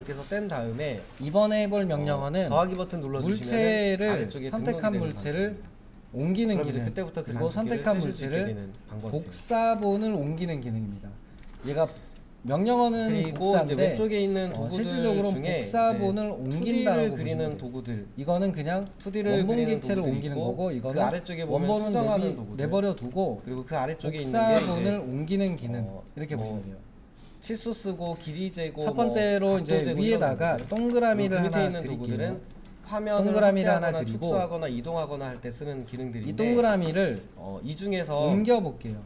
이렇게 해서 뗀 다음에 이번에 해볼 명령어는 더하기 버튼 눌러주시면 물체를 선택한 물체를 옮기는 기능, 그때부터 그리고 선택한 물체를 복사본을 옮기는 기능입니다. 얘가 명령어는 그리고 복사인데 이제 왼쪽에 있는 도구들 실질적으로 중에 복사본을 옮긴다라고 그리는 도구들, 이거는 그냥 2D를 원본 객체를 옮기는 있고, 거고, 이거는 그 아래쪽에 보면 원본은 수정하는 도구들, 내버려 두고 그리고 그 아래쪽에 있는 게 복사본을 옮기는 기능, 이렇게 보시면 돼요. 치수 쓰고 길이 재고 첫 번째로 이제 위에다가 동그라미를 하나 있는 도구들은 화면을 동그라미를 하나 그리고 축소하거나 이동하거나 할 때 쓰는 기능들인데, 이 동그라미를 이 중에서 옮겨 볼게요.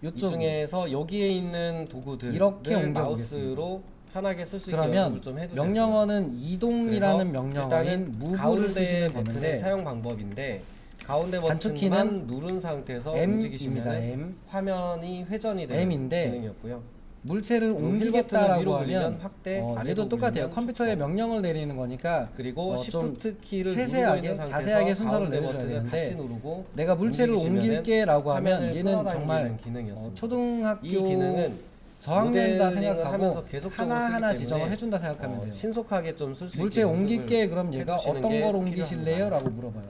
이 중에서 여기에 있는 도구들 이렇게 마우스로 편하게 쓸 수 있게 그러면 좀 해주세요. 명령어는 이동이라는 명령어인 무브를 쓰시면 되는데, 사용 방법인데 가운데 단축키는 버튼만 누른 상태에서 M입니다. 움직이시면 화면이 회전이 되는 M인데 기능이었고요. 물체를 옮기겠다라고 하면 확대, 얘도 똑같아요. 컴퓨터에 명령을 내리는 거니까 그리고 Shift 키를 세세하게 자세하게 순서를 내려줘야 되는데, 같이 누르고 내가 물체를 옮길게라고 하면 얘는 정말 기능이었습니다. 초등학교 이 기능은 저학년이다 생각하고 하면서 계속 하나하나 지정을 해준다 생각하면 돼요. 신속하게 좀 쓸 수 있게 물체 옮길게 그럼 얘가 어떤 걸 옮기실래요? 라고 물어봐요.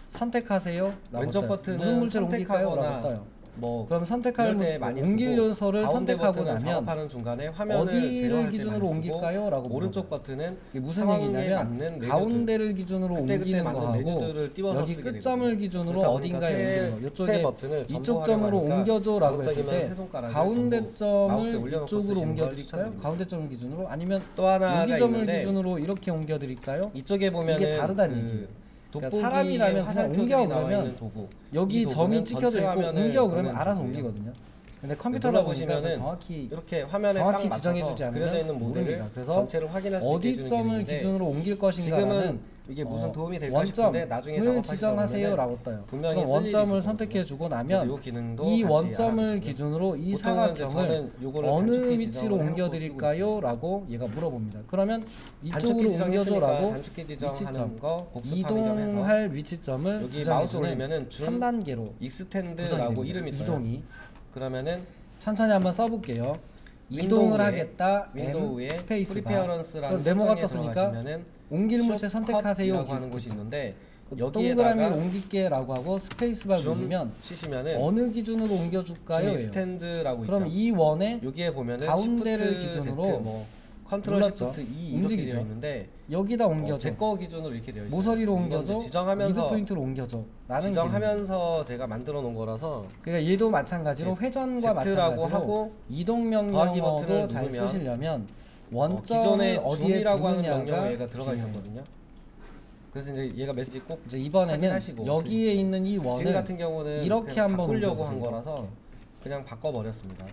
선택하세요. 왼쪽 버튼은 무슨 물체를 옮길까요? 라고 떠요. 그럼 선택할 옮길 요소를 선택하고 나면 어디를 기준으로 옮길까요? 라고 오른쪽 버튼은 이게 무슨 얘기냐면 가운데를 기준으로 옮기는 거하고 여기 끝점을 기준으로 어딘가에 옮기는 거, 이쪽에 이쪽 점으로 옮겨줘 라고 했을 때 가운데 점을 이쪽으로 옮겨드릴까요? 가운데 점을 기준으로? 아니면 또 하나 여기 점을 기준으로 이렇게 옮겨드릴까요? 이쪽에 보면 이게 다르다는 얘기예요. 그러니까 사람이라면 그냥 옮겨 그러면 여기 점이 찍혀져 있고 옮겨 그러면 알아서 옮기거든요. 근데 컴퓨터다 보시면은 정확히 이렇게 화면에 정확히 지정해주지 않으면 그려져 있는 모델을 그래서 전체를 확인할 수 있게 어디 점을 기준으로 옮길 것인가는 이게 무슨 도움이 될까 싶은데 나중에 원점을 지정하세요라고 떠요. 그럼 원점을 선택해주고 나면 이 원점을 기준으로 이 사각형을 어느 위치로 옮겨드릴까요?라고 얘가 물어봅니다. 그러면 이쪽으로 옮겨줘라고 위치점, 이동할 위치점을 지정해주는 3단계로 익스텐드라고 이름이 떠요. 이동이. 그러면은 천천히 한번 써볼게요. 이동을 하겠다. 윈도우에 스페이스바. 그럼 네모가 떴으니까 옮길 물체 선택하세요 하는 곳이 있는데 동그라미를 옮길게라고 하고 스페이스바 누르면 치시면은 어느 기준으로 옮겨줄까요? 스탠드라고 그럼 있죠. 이 원에 여기에 보면은 가운데를 기준으로 컨트롤 시프트 E 이렇게 되어 있는데 여기다 옮겨줘. 제 거 기준으로 이렇게 되어 있어요. 모서리로 옮겨줘. 지정하면서 미드 포인트로 옮겨줘. 지정하면서 제가 만들어 놓은 거라서. 그러니까 얘도 마찬가지로 회전과 마찬가지로 하고 이동 명령어도 잘 쓰시려면 원점을 어디에 두느냐가 얘가 들어가 있었거든요. 그래서 이제 얘가 메시지 꼭 이제 이번에는 여기에 있는 이 원을 지금 같은 경우는 이렇게 한번 바꾸려고 한 거라서 그냥 바꿔 버렸습니다.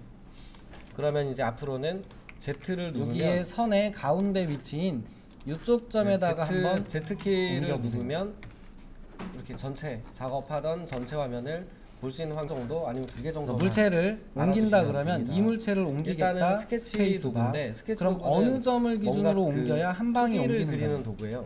그러면 이제 앞으로는 Z를 누르면 여기에 선의 가운데 위치인 이쪽 점에다가 한번 Z키를 누르면 이렇게 전체 작업하던 전체 화면을 볼 수 있는 환 정도 아니면 2개 정도 물체를 옮긴다 그러면 됩니다. 이 물체를 옮기겠다 스케치 도구인데 그럼 어느 점을 기준으로 옮겨야 한 방에 옮기는 그리는 도구예요.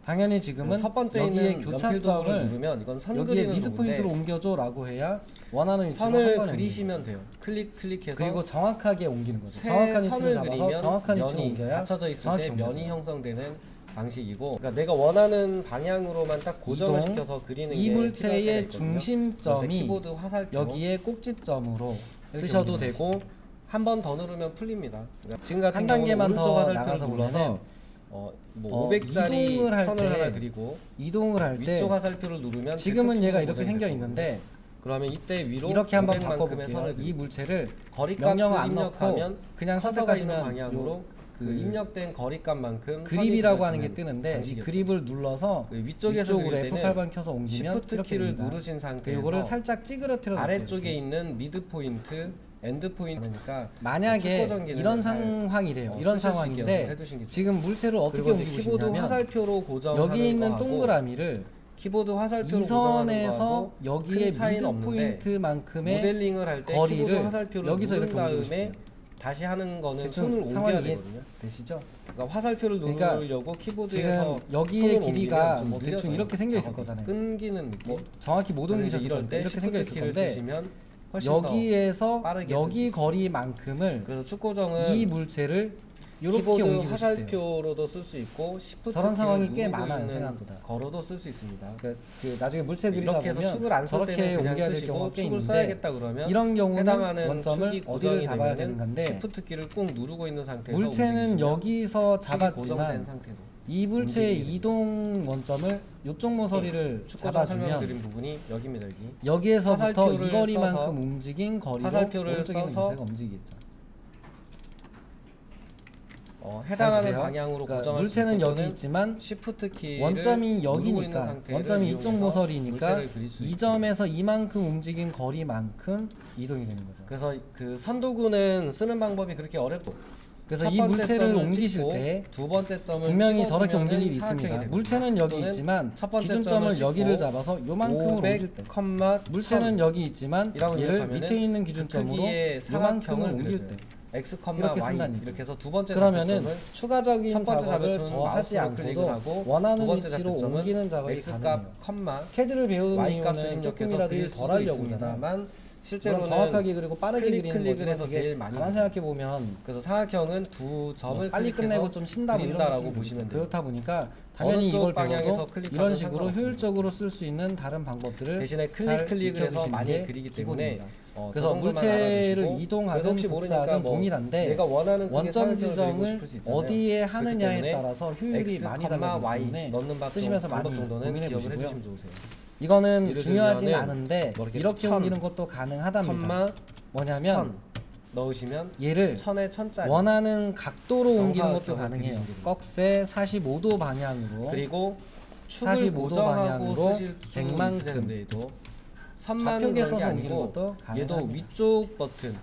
당연히 지금은 첫 번째 여기에 있는 교차점을 누르면 이건 선 여기에 미드 포인트로 옮겨줘 라고 해야 원하는 위치로 선을 그리시면 돼요. 클릭해서 그리고 정확하게 옮기는 거죠. 정확한 위치를 잡아서 정확한 위치로 옮겨야 받쳐져 있을 때 면이 형성되는 방식이고, 그러니까 내가 원하는 방향으로만 딱 고정을 시켜서 그리는 이 물체의 중심점이 키보드 화살표 여기에 꼭지점으로 쓰셔도 되고 한 번 더 누르면 풀립니다. 그러니까 지금 같은 한 단계만 더 나가서 눌러서 500짜리 선을 하나 그리고 이동을 할 때 위쪽 화살표를 누르면 지금은 얘가 이렇게 생겨 있는데 그러면 이때 위로 이렇게 한번 바꿔볼게요. 이 물체를 명령어 안 넣고 그냥 선택하시는 방향으로 그 입력된 거리값만큼 그립이라고 하는 게 뜨는데 이 그립을 눌러서 그 위쪽에서 F8번 켜서 옮기면 Shift 키를 누르신 상태에서 이거를 살짝 찌그러뜨려 아래쪽에 있는 미드 포인트 엔드 포인트니까 만약에 이런 상황이래요. 이런 상황인데 지금 물체를 어떻게 옮기고 키보드 싶냐면 화살표로 고정하는 여기 있는 동그라미를 키보드 화살표로 이 선에서 여기에 미드 포인트만큼의 모델링을 할 때 거리를 화살표를 여기서 이렇게 다음에 다시 하는 거는 손을 옮겨야 되거든요. 되시죠? 그러니까 화살표를 누르려고 키보드에서 지금 여기의 길이가 대충 이렇게 생겨 있을 거잖아요. 끊기는 느낌. 정확히 못 옮기셨을 건데 이렇게 생겨 있을 건데 여기에서 여기 거리만큼을 그래서 축 고정은 이 물체를 키보드 화살표로도 쓸 수 있고 시프트 저런 상황이 꽤 많아요 생각보다. 거로도 쓸 수 있습니다. 그 나중에 물체 그리다 이렇게 보면 해서 축을 안 쓸 때는 그냥 옮겨야 될 쓰시고 경우가 꽤 축을 있는데 써야겠다 그러면 이런 경우는 해당하는 원점을 축이 어디를 고정이 잡아야 되면은 되는 건데 시프트 키를 꼭 누르고 있는 상태에서 물체는 여기서 고정된 잡았지만 상태로 이 물체의 이동 원점을 이쪽 모서리를 잡아주면 설명드린 부분이 여기입니다. 여기에서부터 이 거리만큼 움직인 거리로 화살표를 오른쪽에 있는 써서 물체가 움직이겠죠. 해당하는 방향으로 그러니까 물체는 여기 있지만 시프트 키 원점이 여기니까 원점이 이쪽 모서리니까 이 점에서 이만큼 움직인 거리만큼 이동이 되는 거죠. 그래서 그 선도구는 쓰는 방법이 그렇게 어렵고 그래서 이 물체를 옮기실 때 두 번째 점을 분명히 저렇게 옮길 일이 있습니다. 물체는 여기 있지만 기준점을 여기를 잡아서 요만큼으로 옮길 때 물체는 여기 있지만 얘를 밑에 있는 기준점으로 요만큼을 옮길 때 X, 이렇게 Y 쓴다니까. 이렇게 해서 두 번째 그러면은 작업점을 추가적인 작업을 더 하지 않고도 원하는 번째 위치로 작업점은 옮기는 작업이 X 가능해요. 값, CAD를 배우는 Y 값을 이유는 입력해서 조금이라도 그릴 덜 하려고 있습니다만 실제로는 정확하게 그리고 빠르게 그리는 클릭을 해서 거지만 제일 많이 가만 생각해 보면 그래서 사각형은 두 점을 빨리 끝내고 좀 쉰다 뭐 이런 그린다라고 느낌이 보시면 들죠. 돼요. 그렇다 보니까 당연히 이걸 방향에서 배워도 이런 식으로 효율적으로 쓸 수 있는 다른 방법들을 대신에 클릭을 해서 많이 그리기 때문에 그래서 물체를 이동하든 복사하든 동일한데 내가 원하는 원점 지정을 어디에 하느냐에 따라서 효율이 많이 달라지기 때문에 쓰시면서 많이 고민해 보시고요. 이거는 중요하진 않은데 이렇게 옮기는 것도 가능하답니다. 뭐냐면 넣으시면 얘를 천에 천짜리 원하는 각도로 옮기는 것도 가능해요. 꺽쇠 45도 방향으로 그리고 45도 방향으로 100만큼 좌표계 써서 옮기는 것도 얘도 가능합니다. 위쪽 버튼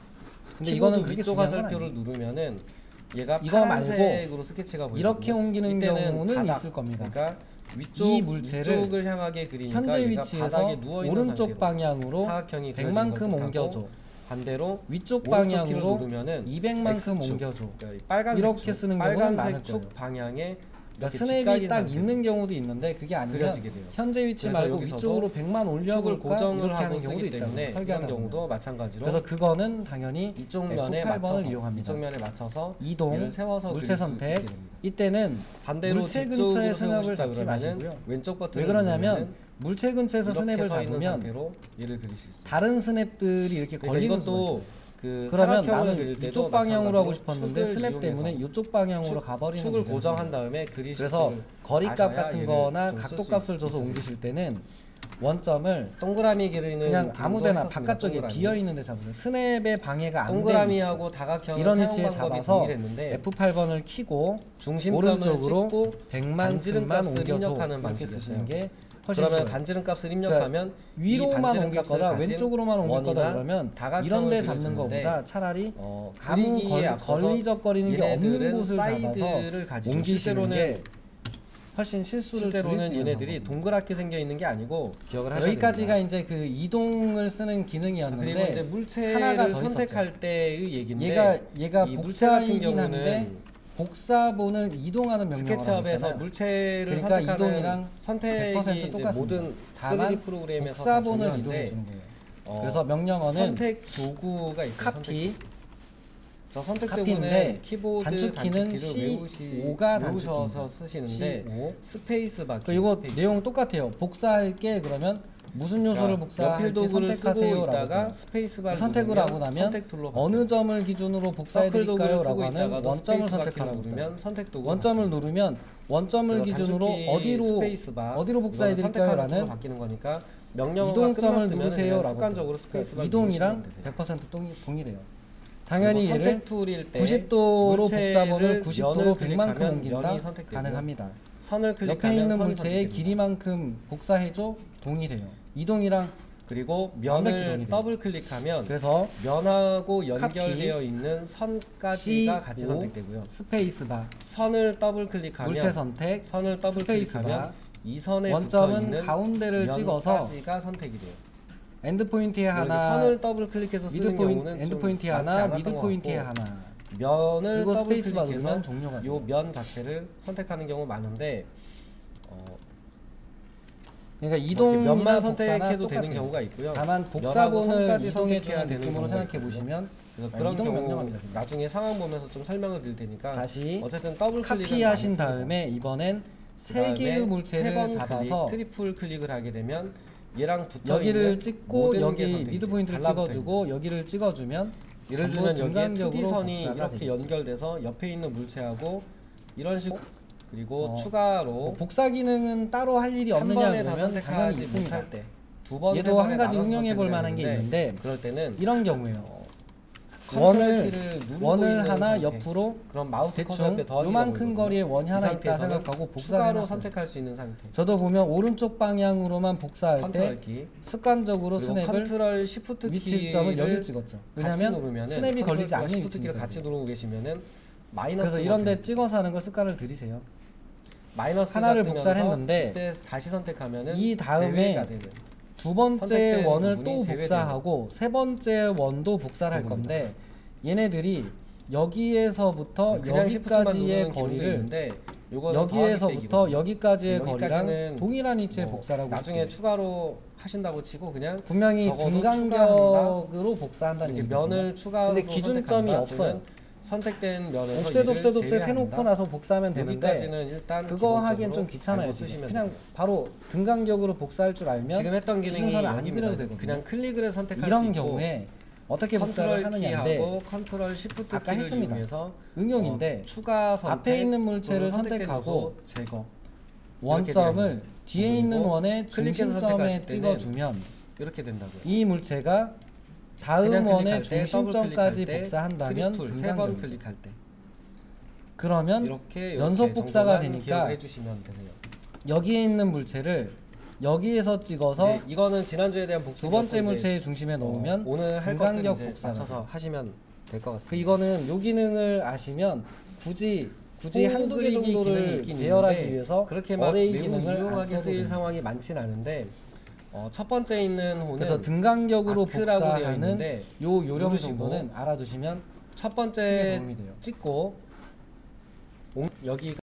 근데 이거는 그렇게 위쪽 중요한 건 화살표를 아니에요. 누르면은 얘가 이거 파란색으로 스케치가 보이거든요. 이렇게 옮기는 경우는 바닥, 있을 겁니다. 그러니까 이 물체를 위쪽을 향하게 그리니까 현재 위치에서 오른쪽 방향으로 사각형이 100만큼 옮겨줘. 반대로 위쪽 방향으로 누르면은 200만큼 옮겨줘. 빨간색 이렇게 쓰는 경우는 많을 축 거예요. 방향에 그러니까 스냅이 딱 있는 경우도 있는데 그게 아니면 현재 위치 말고 위쪽으로 100만 올려볼까 고정을 이렇게 하는 하고 경우도 쓰기 있다고 때문에 설계하는 경우도 마찬가지로 그래서 그거는 당연히 이쪽 면에 F8번을 맞춰서 이용합니다. 이쪽 면에 맞춰서 이동, 세워서 물체 선택 이때는 반대로 물체 근처에 스냅을 잡지 마시고요. 왼쪽 버튼 왜 그러냐면 물체 근처에서 스냅을 잡으면 얘를 그릴 수 있어요. 다른 스냅들이 이렇게 걸리는 것도 그러면 나는 이쪽 방향으로 하고 싶었는데 스냅 때문에 이쪽 방향으로 가버리는 축을 고정한 다음에 그래서 거리값 같은 거나 각도값을 줘서 옮기실 때는 원점을 동그라미 그리는 그냥 아무데나 바깥쪽에 비어있는 데 잡으세요. 스냅의 방해가 안 되는 동그라미하고 다각형을 이런 위치에 잡아서 F8번을 키고 오른쪽으로 100만큼만 옮겨줘 이렇게 쓰시는 게 훨씬 그러면 좋아요. 반지름 값을 입력하면 그러니까 위로만 옮길 거다 왼쪽으로만 옮길 거다 그러면 이런 데 잡는 것보다 차라리 아무 걸리적거리는 게 없는 곳을 잡아서 옮기시는 게 훨씬 실수를 줄일 수 있는 실제로는 얘네들이 동그랗게 생겨 있는 게 아니고 기억을 하셔야 됩니다. 여기까지가 이제 그 이동을 쓰는 기능이었는데 그리고 이제 물체를 선택할 때의 얘기인데 얘가 이 물체 같은 경우는 복사본을 이동하는 명령어라고 스케치업에서 물체를 그러니까 선택하는 이동이랑 선택이 100% 똑같습니다. 모든 다만 3D 프로그램에서 복사본을 이동해 주는 거예요. 그래서 명령어는 선택 도구가 있어요. 카피 저 선택 카피인데 도구는 키보드 단축키는 C5가 외우셔서 쓰시는데 C5. 스페이스바 이거 내용 똑같아요. 복사할게 그러면 무슨 요소를 복사할지 선택하세요 라고 스페이스바 선택을 하고 나면 어느 점을 기준으로 복사해 드릴까요 라고 하는 원점을 선택하라고 그러면 원점을 누르면 원점을 기준으로 어디로 복사해 드릴까요 라는 이동점을 누르세요 라고 습관적으로 스페이스바 이동이랑 100% 동일해요. 당연히 얘를 90도로 복사본을 90도로 100만큼 옮긴다 가능합니다. 선을 클릭하면 옆에 있는 물체의 길이만큼 복사해줘 동일해요. 이동이랑 그리고 면을 더블 클릭하면 그래서 면하고 연결되어 있는 선까지가 같이 선택되고요. 스페이스바 선을 더블 클릭하면 물체 선택 선을 더블 클릭하면 이 선에 원점은 가운데를 찍어서 면까지가 선택이 돼요. 엔드 포인트에 하나 선을 더블 클릭해서 쓰는 경우는 엔드 포인트에 하나 미드 포인트에 하나 면을 그리고 더블 스페이스바 클릭해서 누르면 종료가 돼요. 요 면 자체를 선택하는 경우 많은데 그러니까 이동이나 면만 선택해도 되는 똑같아요. 경우가 있고요. 다만 복사본을 이동해주는 느낌으로 생각해 보시면 그래서 그런 경우 명령합니다. 나중에 상황 보면서 좀 설명을 드릴 테니까 다시 어쨌든 더블 카피하신 다음에 이번엔 세 개의 물체를 잡아서 트리플 클릭을 하게 되면 얘랑 붙어 여기를 찍고 여기 미드 포인트를 찍어주고 여기를 찍어주면 예를 들면 여기에 2D 선이 이렇게 되겠죠. 연결돼서 옆에 있는 물체하고 이런 식으로 그리고 추가로 복사 기능은 따로 할 일이 없느냐 그러면 당연히 있습니다. 얘도 한 가지 응용해 볼 만한 게 있는데 그럴 때는 이런 경우에요. 원을 하나 옆으로 그럼 마우스 대충 요만큼 거리에 원이 하나 있다 생각하고 복사로 선택할 수 있는 상태. 저도 보면 오른쪽 방향으로만 복사할 때 습관적으로 스냅을 컨트롤 시프트 위치점을 여기 찍었죠. 왜냐면 스냅이 걸리지 않는 위치를 같이 누르고 계시면은 마이너스. 그래서 이런데 찍어서 하는 걸 습관을 들이세요. 마이너스 하나를 복사를 했는데 다시 선택하면은 이 다음에 두 번째 원을 또 복사하고 세 번째 원도 복사를 할 건데 얘네들이 여기에서부터 여기까지의 거리를 여기에서부터 여기까지의 거리랑 동일한 위치에 복사를 하고 나중에 추가로 하신다고 치고 그냥 분명히 등간격으로 복사한다는 얘기죠. 면을 추가로 근데 기준점이 없어요. 선택된 면에서 옵셋 해놓고 나서 복사하면 되는데 일단 그거 하기엔 좀 귀찮아요. 그냥 바로 등간격으로 복사할 줄 알면 지금 했던 기능이 안 빌려도 되고 그냥 클릭을 해서 선택할 이런 수 있고 경우에 어떻게 복사를 하느냐인데 컨트롤 시프트 아까 키를 했습니다. 이용해서 응용인데 추가 선택, 앞에 있는 물체를 선택하고 원점을 뒤에 있는 원의 중심점에 찍어주면 이렇게 된다고요. 이 물체가 다음 원의 중심점까지 복사한다면 세 번 클릭할 때 그러면 이렇게 연속 복사가 되니까 해주시면 되네요. 여기에 있는 물체를 여기에서 찍어서 이거는 지난주에 대한 복습 두 번째 물체의 중심에 놓으면 오늘 할 등간격 것들 복사 맞춰서 하시면 될 것 같습니다. 이거는 요 기능을 아시면 굳이 한두 개 정도를 배열하기 위해서 그렇게 막 어레이 매우 기능을 유용하게 쓰일 상황이 많진 않은데 첫 번째 있는 호는 그래서 등간격으로 복사하는 있는데 요 요령 정도는 알아두시면 첫 번째 도움이 돼요. 찍고 여기가